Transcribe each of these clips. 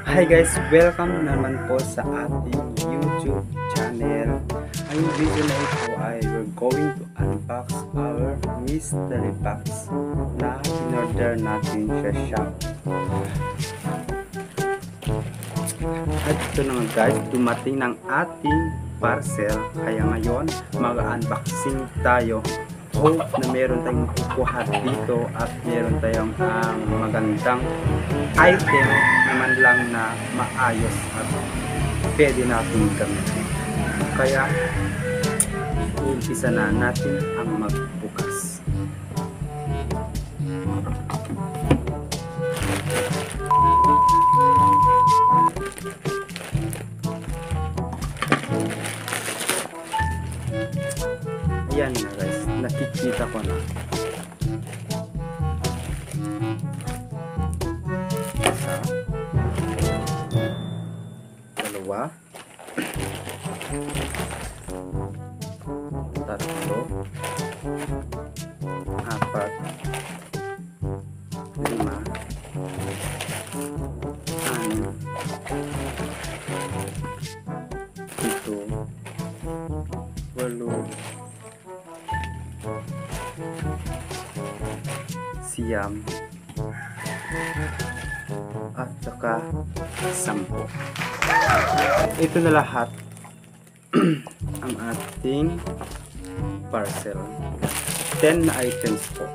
Hi guys, welcome naman po sa ating YouTube channel. Ngayong video na ito ay we're going to unbox our mystery box na in-order natin sa shop. At ito na nga guys, dumating ng ating parcel. Kaya ngayon, mag-unboxing tayo. Hope na meron tayong kukuha dito at meron tayong magandang item naman lang na maayos at pwede natin gamitin. Kaya umpisa na natin ang magbukas. Ayan na guys, nakikita ko na. Isa, dalawa, tatlo, apat, lima, anim, pito, walo, siyam, at saka 10. Ito na lahat ang ating parcel. 10 na items po.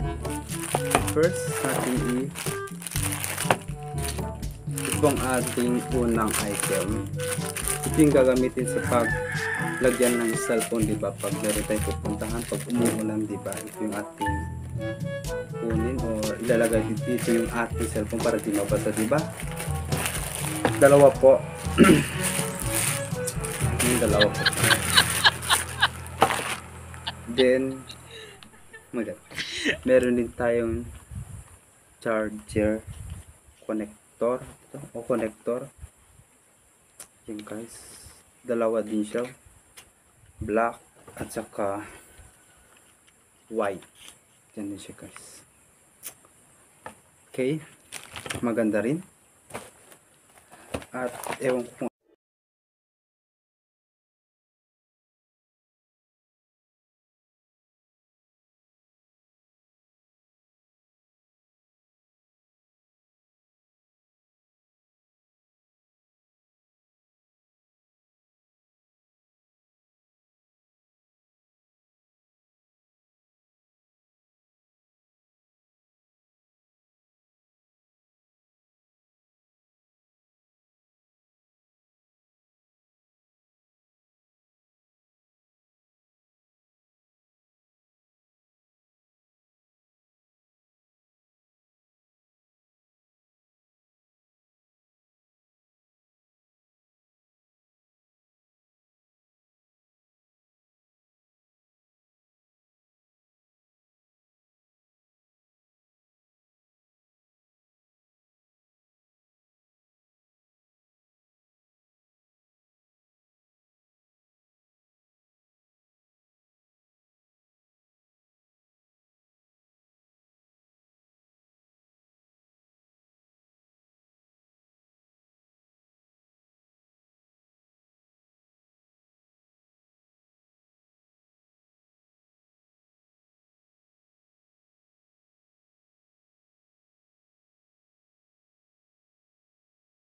First natin ito ang ating unang item. Ito yung gagamitin sa paglagyan ng cellphone, diba? Pag meron tayong pupuntahan, pag umuulan, diba? Ito yung ating kunin o ilalagay dito yung ating cellphone para di mabasa, diba? Dalawa po. Yung dalawa po. Then meron din tayong charger connector o connector. Yan guys, dalawa din siya, black at saka white. Yan din siya guys. Okay, maganda rin. At ewan ko kung